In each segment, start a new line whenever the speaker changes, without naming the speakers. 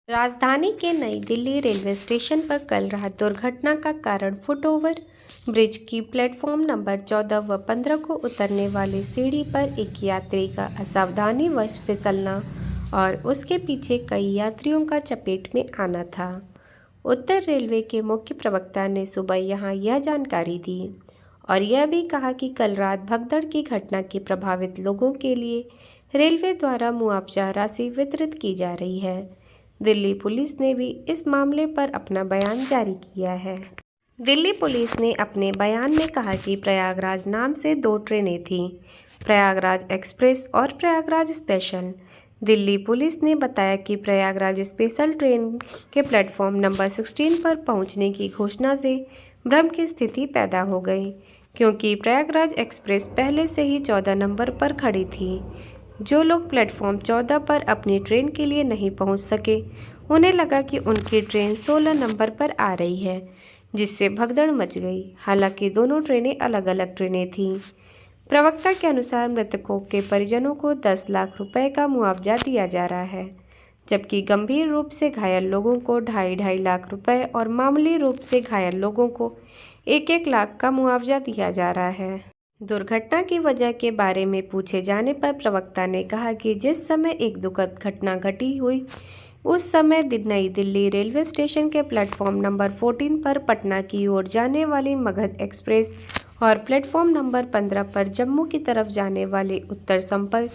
राजधानी के नई दिल्ली रेलवे स्टेशन पर कल रात दुर्घटना का कारण फुटओवर ब्रिज की प्लेटफॉर्म नंबर 14 व 15 को उतरने वाली सीढ़ी पर एक यात्री का असावधानीवश फिसलना और उसके पीछे कई यात्रियों का चपेट में आना था। उत्तर रेलवे के मुख्य प्रवक्ता ने सुबह यहां यह जानकारी दी और यह भी कहा कि कल रात भगदड़ की घटना के प्रभावित लोगों के लिए रेलवे द्वारा मुआवजा राशि वितरित की जा रही है। दिल्ली पुलिस ने भी इस मामले पर अपना बयान जारी किया है। दिल्ली पुलिस ने अपने बयान में कहा कि प्रयागराज नाम से 2 ट्रेनें थीं, प्रयागराज एक्सप्रेस और प्रयागराज स्पेशल। दिल्ली पुलिस ने बताया कि प्रयागराज स्पेशल ट्रेन के प्लेटफॉर्म नंबर 16 पर पहुंचने की घोषणा से भ्रम की स्थिति पैदा हो गई, क्योंकि प्रयागराज एक्सप्रेस पहले से ही 14 नंबर पर खड़ी थी। जो लोग प्लेटफॉर्म 14 पर अपनी ट्रेन के लिए नहीं पहुंच सके, उन्हें लगा कि उनकी ट्रेन 16 नंबर पर आ रही है, जिससे भगदड़ मच गई। हालांकि दोनों ट्रेनें अलग अलग ट्रेनें थीं। प्रवक्ता के अनुसार मृतकों के परिजनों को 10 लाख रुपए का मुआवजा दिया जा रहा है, जबकि गंभीर रूप से घायल लोगों को 2.5 लाख रुपए और मामूली रूप से घायल लोगों को 1-1 लाख का मुआवजा दिया जा रहा है। दुर्घटना की वजह के बारे में पूछे जाने पर प्रवक्ता ने कहा कि जिस समय एक दुखद घटना घटी हुई, उस समय नई दिल्ली रेलवे स्टेशन के प्लेटफॉर्म नंबर 14 पर पटना की ओर जाने वाली मगध एक्सप्रेस और प्लेटफॉर्म नंबर 15 पर जम्मू की तरफ जाने वाली उत्तर संपर्क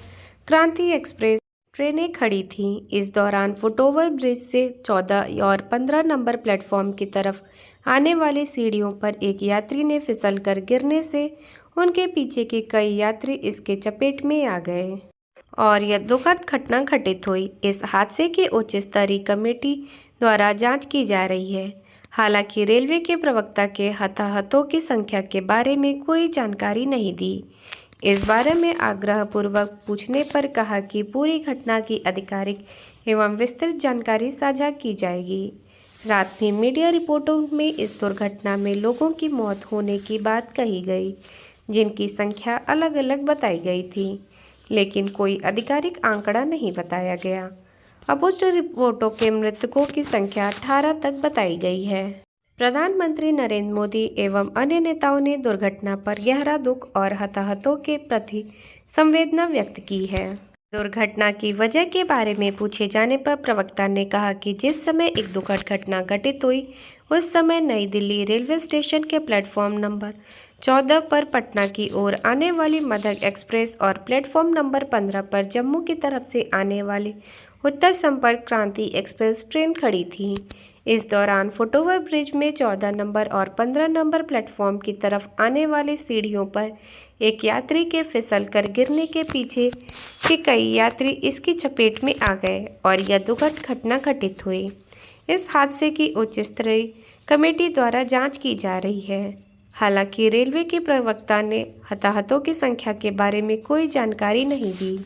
क्रांति एक्सप्रेस ट्रेनें खड़ी थीं। इस दौरान फुटओवर ब्रिज से 14 और 15 नंबर प्लेटफॉर्म की तरफ आने वाली सीढ़ियों पर एक यात्री ने फिसलकर गिरने से उनके पीछे के कई यात्री इसके चपेट में आ गए और यह दुखद घटना घटित हुई। इस हादसे की उच्च स्तरीय कमेटी द्वारा जांच की जा रही है। हालांकि रेलवे के प्रवक्ता के हताहतों की संख्या के बारे में कोई जानकारी नहीं दी। इस बारे में आग्रहपूर्वक पूछने पर कहा कि पूरी घटना की आधिकारिक एवं विस्तृत जानकारी साझा की जाएगी। रात में मीडिया रिपोर्टों में इस दुर्घटना में लोगों की मौत होने की बात कही गई, जिनकी संख्या अलग अलग बताई गई थी, लेकिन कोई आधिकारिक आंकड़ा नहीं बताया गया। अपुष्ट रिपोर्टों के मृतकों की संख्या 18 तक बताई गई है। प्रधानमंत्री नरेंद्र मोदी एवं अन्य नेताओं ने दुर्घटना पर गहरा दुख और हताहतों के प्रति संवेदना व्यक्त की है। दुर्घटना की वजह के बारे में पूछे जाने पर प्रवक्ता ने कहा कि जिस समय एक दुखद घटना घटित हुई, उस समय नई दिल्ली रेलवे स्टेशन के प्लेटफॉर्म नंबर 14 पर पटना की ओर आने वाली मगध एक्सप्रेस और प्लेटफॉर्म नंबर 15 पर जम्मू की तरफ से आने वाली उत्तर संपर्क क्रांति एक्सप्रेस ट्रेन खड़ी थी। इस दौरान फुटओवर ब्रिज में 14 नंबर और 15 नंबर प्लेटफॉर्म की तरफ आने वाली सीढ़ियों पर एक यात्री के फिसलकर गिरने के पीछे के कई यात्री इसकी चपेट में आ गए और यह दुखद घटना घटित हुई। इस हादसे की उच्च स्तरीय कमेटी द्वारा जांच की जा रही है। हालांकि रेलवे के प्रवक्ता ने हताहतों की संख्या के बारे में कोई जानकारी नहीं दी।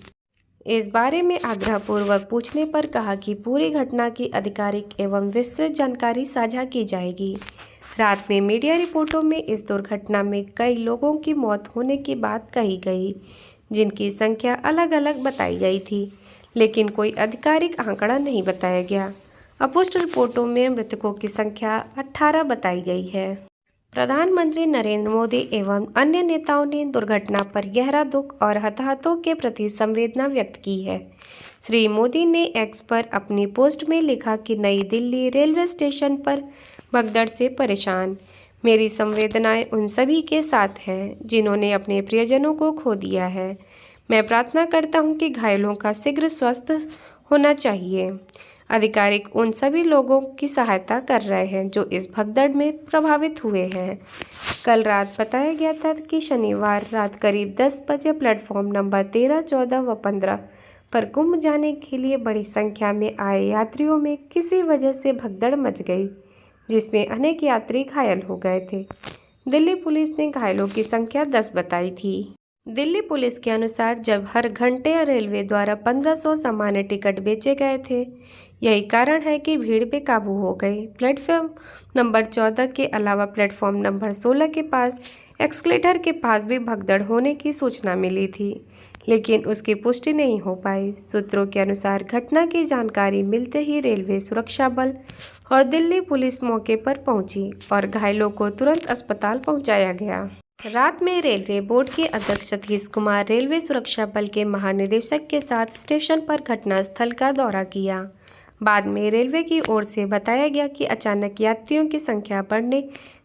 इस बारे में आग्रहपूर्वक पूछने पर कहा कि पूरी घटना की आधिकारिक एवं विस्तृत जानकारी साझा की जाएगी। रात में मीडिया रिपोर्टों में इस दुर्घटना में कई लोगों की मौत होने की बात कही गई, जिनकी संख्या अलग अलग बताई गई थी, लेकिन कोई आधिकारिक आंकड़ा नहीं बताया गया। अपुष्ट रिपोर्टों में मृतकों की संख्या 18 बताई गई है। प्रधानमंत्री नरेंद्र मोदी एवं अन्य नेताओं ने दुर्घटना पर गहरा दुख और हताहतों के प्रति संवेदना व्यक्त की है। श्री मोदी ने एक्स पर अपनी पोस्ट में लिखा कि नई दिल्ली रेलवे स्टेशन पर भगदड़ से परेशान, मेरी संवेदनाएं उन सभी के साथ हैं जिन्होंने अपने प्रियजनों को खो दिया है। मैं प्रार्थना करता हूं कि घायलों का शीघ्र स्वस्थ होना चाहिए। अधिकारिक उन सभी लोगों की सहायता कर रहे हैं जो इस भगदड़ में प्रभावित हुए हैं। कल रात बताया गया था कि शनिवार रात करीब 10 बजे प्लेटफॉर्म नंबर 13, 14 व 15 पर कुंभ जाने के लिए बड़ी संख्या में आए यात्रियों में किसी वजह से भगदड़ मच गई, जिसमें अनेक यात्री घायल हो गए थे। दिल्ली पुलिस ने घायलों की संख्या 10 बताई थी। दिल्ली पुलिस के अनुसार जब हर घंटे रेलवे द्वारा 1500 सामान्य टिकट बेचे गए थे, यही कारण है कि भीड़ पे काबू हो गई। प्लेटफॉर्म नंबर 14 के अलावा प्लेटफॉर्म नंबर 16 के पास एस्केलेटर के पास भी भगदड़ होने की सूचना मिली थी, लेकिन उसकी पुष्टि नहीं हो पाई। सूत्रों के अनुसार घटना की जानकारी मिलते ही रेलवे सुरक्षा बल और दिल्ली पुलिस मौके पर पहुंची और घायलों को तुरंत अस्पताल पहुंचाया गया। रात में रेलवे बोर्ड के अध्यक्ष सतीश कुमार रेलवे सुरक्षा बल के महानिदेशक के साथ स्टेशन पर घटनास्थल का दौरा किया। बाद में रेलवे की ओर से बताया गया कि अचानक यात्रियों की संख्या बढ़ने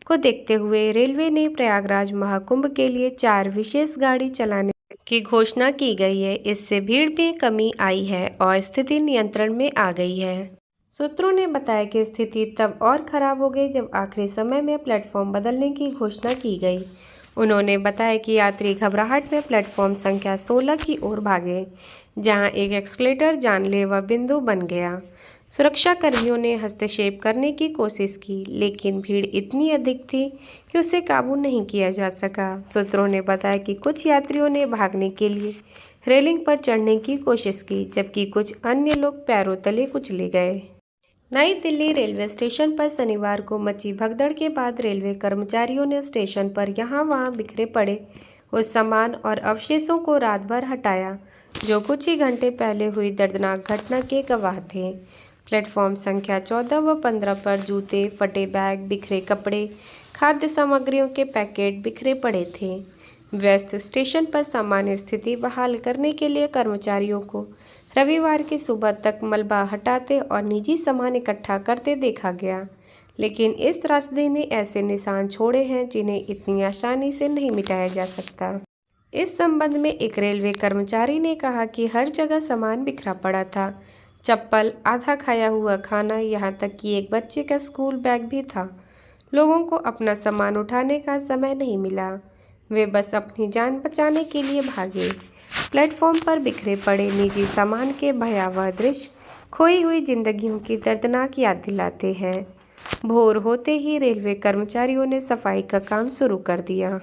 को देखते हुए रेलवे ने प्रयागराज महाकुंभ के लिए 4 विशेष गाड़ी चलाने की घोषणा की गई है। इससे भीड़ में कमी आई है और स्थिति नियंत्रण में आ गई है। सूत्रों ने बताया कि स्थिति तब और खराब हो गई जब आखिरी समय में प्लेटफॉर्म बदलने की घोषणा की गई। उन्होंने बताया कि यात्री घबराहट में प्लेटफॉर्म संख्या 16 की ओर भागे, जहां एक एस्केलेटर जानलेवा बिंदु बन गया। सुरक्षा कर्मियों ने हस्तक्षेप करने की कोशिश की, लेकिन भीड़ इतनी अधिक थी कि उसे काबू नहीं किया जा सका। सूत्रों ने बताया कि कुछ यात्रियों ने भागने के लिए रेलिंग पर चढ़ने की कोशिश की, जबकि कुछ अन्य लोग पैरों तले कुचले गए। नई दिल्ली रेलवे स्टेशन पर शनिवार को मची भगदड़ के बाद रेलवे कर्मचारियों ने स्टेशन पर यहाँ-वहाँ बिखरे पड़े उस सामान और अवशेषों को रात भर हटाया, जो कुछ ही घंटे पहले हुई दर्दनाक घटना के गवाह थे। प्लेटफॉर्म संख्या 14 व 15 पर जूते, फटे बैग, बिखरे कपड़े, खाद्य सामग्रियों के पैकेट बिखरे पड़े थे। व्यस्त स्टेशन पर सामान्य स्थिति बहाल करने के लिए कर्मचारियों को रविवार की सुबह तक मलबा हटाते और निजी सामान इकट्ठा करते देखा गया, लेकिन इस त्रासदी ने ऐसे निशान छोड़े हैं जिन्हें इतनी आसानी से नहीं मिटाया जा सकता। इस संबंध में एक रेलवे कर्मचारी ने कहा कि हर जगह सामान बिखरा पड़ा था, चप्पल, आधा खाया हुआ खाना, यहाँ तक कि एक बच्चे का स्कूल बैग भी था। लोगों को अपना सामान उठाने का समय नहीं मिला, वे बस अपनी जान बचाने के लिए भागे। प्लेटफॉर्म पर बिखरे पड़े निजी सामान के भयावह दृश्य खोई हुई जिंदगियों की दर्दनाक याद दिलाते हैं। भोर होते ही रेलवे कर्मचारियों ने सफाई का काम शुरू कर दिया।